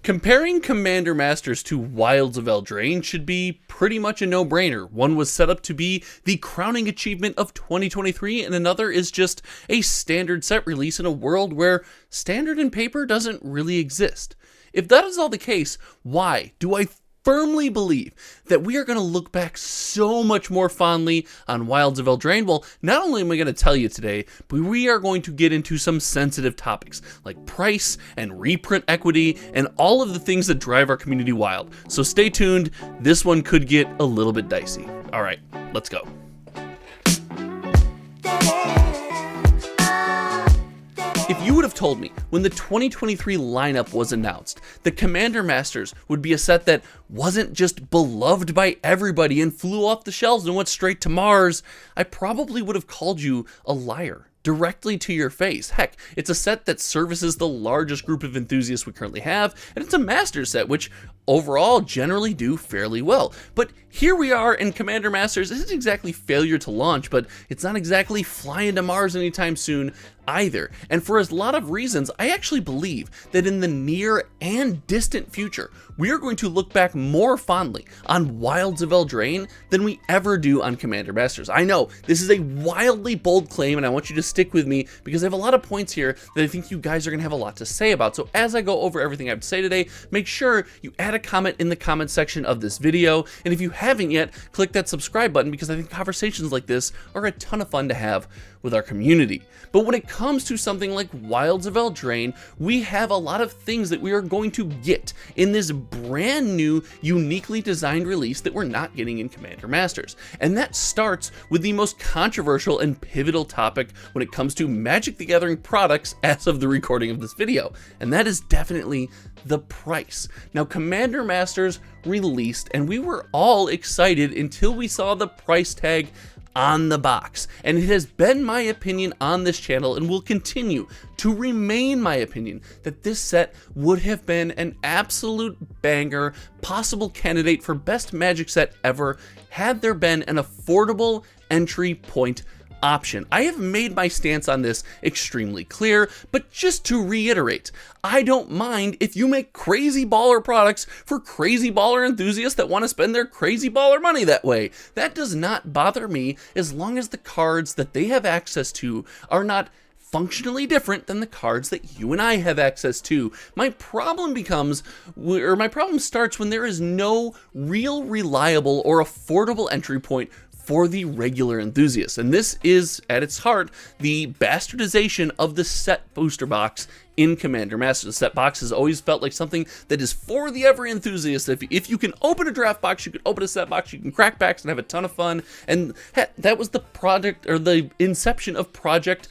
Comparing Commander Masters to Wilds of Eldraine should be pretty much a no-brainer. One was set up to be the crowning achievement of 2023, and another is just a standard set release in a world where standard in paper doesn't really exist. If that is all the case, why do I firmly believe that we are going to look back so much more fondly on Wilds of Eldraine? Well, not only am I going to tell you today, but we are going to get into some sensitive topics like price and reprint equity and all of the things that drive our community wild. So stay tuned. This one could get a little bit dicey. All right, let's go. If you would have told me when the 2023 lineup was announced that Commander Masters would be a set that wasn't just beloved by everybody and flew off the shelves and went straight to Mars, I probably would have called you a liar. Directly to your face. Heck, it's a set that services the largest group of enthusiasts we currently have, and it's a master set, which overall generally do fairly well. But here we are in Commander Masters. It isn't exactly failure to launch, but it's not exactly flying to Mars anytime soon either. And for a lot of reasons, I actually believe that in the near and distant future, we are going to look back more fondly on Wilds of Eldraine than we ever do on Commander Masters. I know this is a wildly bold claim, and I want you to stick with me because I have a lot of points here that I think you guys are going to have a lot to say about. So as I go over everything I have to say today, make sure you add a comment in the comment section of this video. And if you haven't yet, click that subscribe button because I think conversations like this are a ton of fun to have with our community. But when it comes to something like Wilds of Eldraine, we have a lot of things that we are going to get in this brand new, uniquely designed release that we're not getting in Commander Masters. And that starts with the most controversial and pivotal topic when it comes to Magic the Gathering products as of the recording of this video. And that is definitely the price. Now, Commander Masters released, and we were all excited until we saw the price tag on the box. And it has been my opinion on this channel and will continue to remain my opinion that this set would have been an absolute banger, possible candidate for best Magic set ever had there been an affordable entry point option. I have made my stance on this extremely clear, but just to reiterate, I don't mind if you make crazy baller products for crazy baller enthusiasts that want to spend their crazy baller money that way. That does not bother me as long as the cards that they have access to are not functionally different than the cards that you and I have access to. My problem starts when there is no real reliable or affordable entry point for the regular enthusiast. And this is, at its heart, the bastardization of the set booster box in Commander Masters. The set box has always felt like something that is for the every enthusiast. If you can open a draft box, you can open a set box, you can crack packs and have a ton of fun. And that was the project, or the inception of Project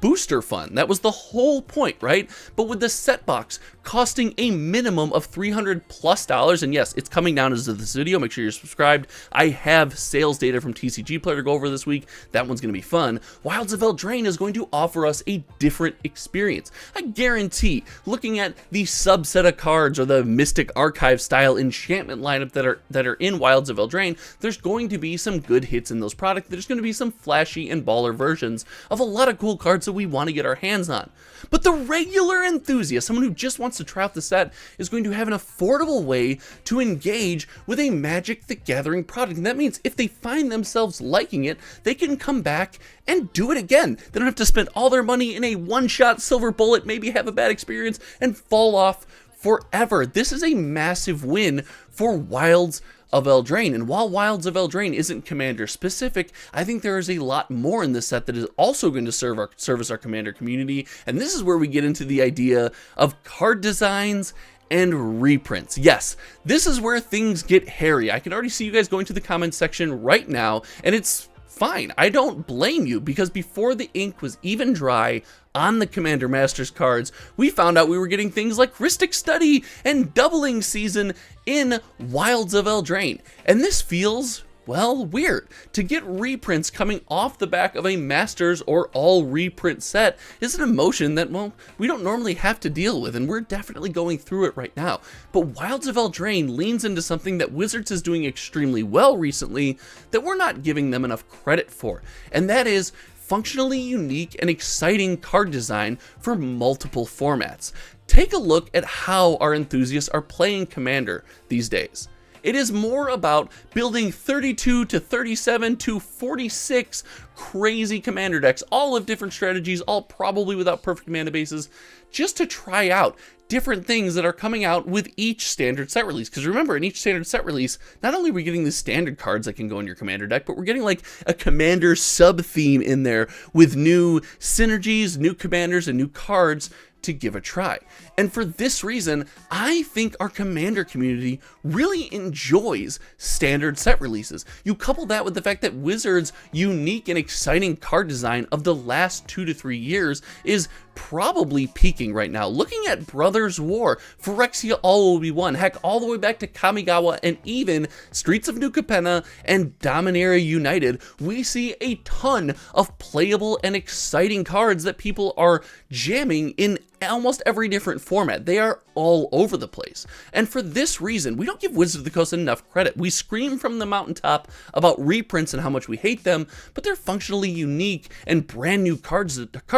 Booster Fun. That was the whole point, right? But with the set box costing a minimum of $300+, and yes, it's coming down as of this video, make sure you're subscribed. I have sales data from TCG Player to go over this week. That one's going to be fun. Wilds of Eldraine is going to offer us a different experience. I guarantee, looking at the subset of cards or the Mystic Archive style enchantment lineup that are in Wilds of Eldraine, there's going to be some good hits in those products. There's going to be some flashy and baller versions of a lot of cool cards that we want to get our hands on. But the regular enthusiast, someone who just wants to try out the set, is going to have an affordable way to engage with a Magic the Gathering product. And that means if they find themselves liking it, they can come back and do it again. They don't have to spend all their money in a one-shot silver bullet, maybe have a bad experience, and fall off forever. This is a massive win for Wilds of Eldraine. And while Wilds of Eldraine isn't Commander specific, I think there is a lot more in this set that is also going to service our Commander community. And this is where we get into the idea of card designs and reprints. Yes, this is where things get hairy. I can already see you guys going to the comment section right now, and it's fine. I don't blame you, because before the ink was even dry on the Commander Masters cards, we found out we were getting things like Rhystic Study and Doubling Season in Wilds of Eldraine. And this feels, well, weird. To get reprints coming off the back of a Masters or all reprint set is an emotion that, well, we don't normally have to deal with, and we're definitely going through it right now. But Wilds of Eldraine leans into something that Wizards is doing extremely well recently that we're not giving them enough credit for, and that is functionally unique and exciting card design for multiple formats. Take a look at how our enthusiasts are playing Commander these days. It is more about building 32 to 37 to 46 crazy Commander decks, all of different strategies, all probably without perfect mana bases, just to try out different things that are coming out with each standard set release. Because remember, in each standard set release, not only are we getting the standard cards that can go in your Commander deck, but we're getting like a Commander sub-theme in there with new synergies, new commanders, and new cards to give a try. And for this reason, I think our Commander community really enjoys standard set releases. You couple that with the fact that Wizards' unique and exciting card design of the last 2 to 3 years is probably peaking right now. Looking at Brothers War, Phyrexia All Will Be One, heck, all the way back to Kamigawa and even Streets of New Capenna and Dominaria United, we see a ton of playable and exciting cards that people are jamming in almost every different format. They are all over the place. And for this reason, we don't give Wizards of the Coast enough credit. We scream from the mountaintop about reprints and how much we hate them, but their functionally unique and brand new card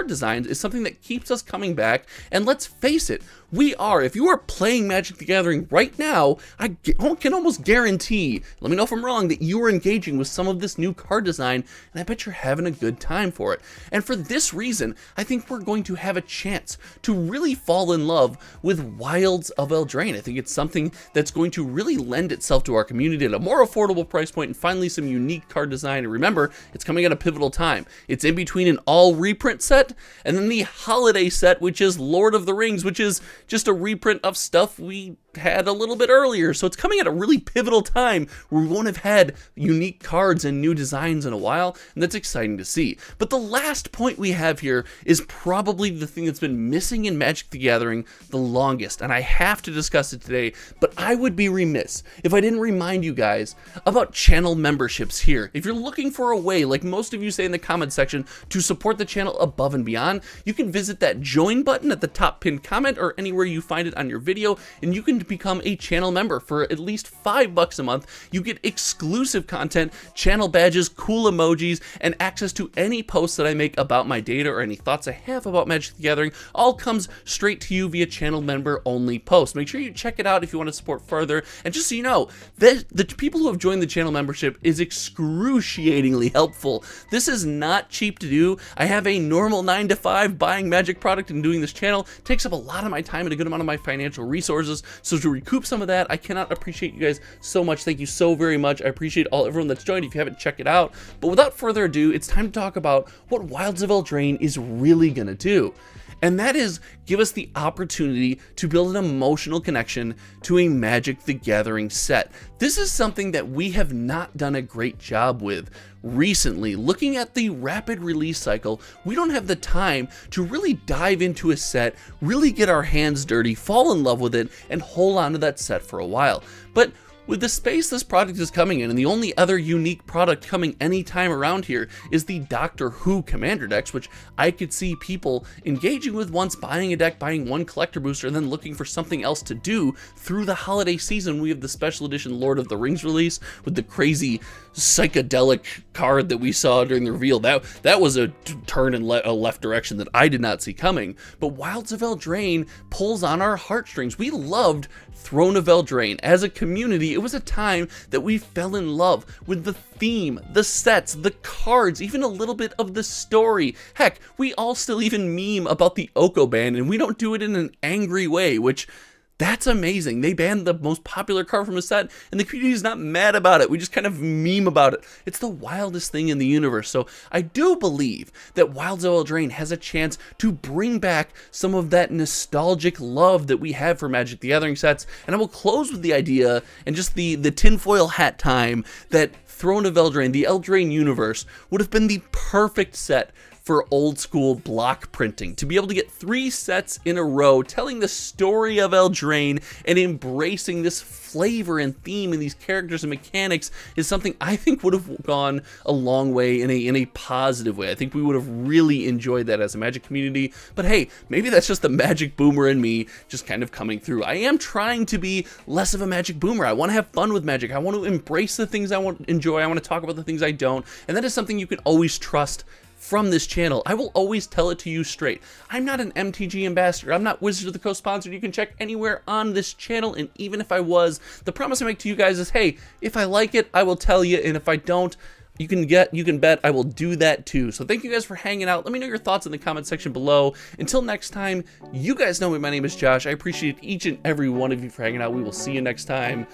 designs is something that keeps us coming back. And let's face it, we are. If you are playing Magic the Gathering right now, I can almost guarantee, let me know if I'm wrong, that you are engaging with some of this new card design, and I bet you're having a good time for it. And for this reason, I think we're going to have a chance to really fall in love with Wilds of Eldraine. I think it's something that's going to really lend itself to our community at a more affordable price point and finally some unique card design. And remember, it's coming at a pivotal time. It's in between an all reprint set and then the holiday set, which is Lord of the Rings, which is just a reprint of stuff we had a little bit earlier. So it's coming at a really pivotal time where we won't have had unique cards and new designs in a while, and that's exciting to see. But the last point we have here is probably the thing that's been missing in Magic the Gathering the longest, and I have to discuss it today, but I would be remiss if I didn't remind you guys about channel memberships here. If you're looking for a way, like most of you say in the comment section, to support the channel above and beyond, you can visit that join button at the top pinned comment or anywhere you find it on your video, and you can become a channel member for at least $5 a month. You get exclusive content, channel badges, cool emojis, and access to any posts that I make about my data or any thoughts I have about Magic the Gathering. All comes straight to you via channel member only posts. Make sure you check it out if you want to support further. And just so you know, the people who have joined the channel membership is excruciatingly helpful. This is not cheap to do. I have a normal 9 to 5 buying Magic product and doing this channel. It takes up a lot of my time and a good amount of my financial resources. So to recoup some of that, I cannot appreciate you guys so much. Thank you so very much. I appreciate everyone that's joined. If you haven't, check it out. But without further ado, it's time to talk about what Wilds of Eldraine is really gonna do. And that is give us the opportunity to build an emotional connection to a Magic the Gathering set. This is something that we have not done a great job with recently. Looking at the rapid release cycle, we don't have the time to really dive into a set, really get our hands dirty, fall in love with it, and hold on to that set for a while. But with the space this product is coming in, and the only other unique product coming anytime around here is the Doctor Who Commander decks, which I could see people engaging with once buying a deck, buying one collector booster, and then looking for something else to do through the holiday season. We have the special edition Lord of the Rings release with the crazy psychedelic card that we saw during the reveal. That was a turn in a left direction that I did not see coming. But Wilds of Eldraine pulls on our heartstrings. We loved Throne of Eldraine. As a community, it was a time that we fell in love with the theme, the sets, the cards, even a little bit of the story. Heck, we all still even meme about the Oko ban, and we don't do it in an angry way, which that's amazing. They banned the most popular card from a set, and the community is not mad about it. We just kind of meme about it. It's the wildest thing in the universe. So I do believe that Wilds of Eldraine has a chance to bring back some of that nostalgic love that we have for Magic the Gathering sets. And I will close with the idea and just the tinfoil hat time that Throne of Eldraine, the Eldraine universe, would have been the perfect set for old school block printing. To be able to get 3 sets in a row telling the story of Eldraine and embracing this flavor and theme and these characters and mechanics is something I think would have gone a long way in a positive way. I think we would have really enjoyed that as a Magic community. But hey, maybe that's just the Magic boomer in me just kind of coming through. I am trying to be less of a Magic boomer. I want to have fun with Magic. I want to embrace the things I want to enjoy. I want to talk about the things I don't. And that is something you can always trust from this channel. I will always tell it to you straight. I'm not an MTG ambassador. I'm not Wizards of the Coast sponsored. You can check anywhere on this channel, and even if I was, the promise I make to you guys is, hey, if I like it, I will tell you, and if I don't, you can bet I will do that too. So thank you guys for hanging out. Let me know your thoughts in the comment section below. Until next time, you guys know me. My name is Josh. I appreciate each and every one of you for hanging out. We will see you next time.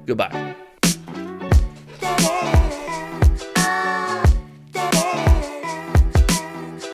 Goodbye.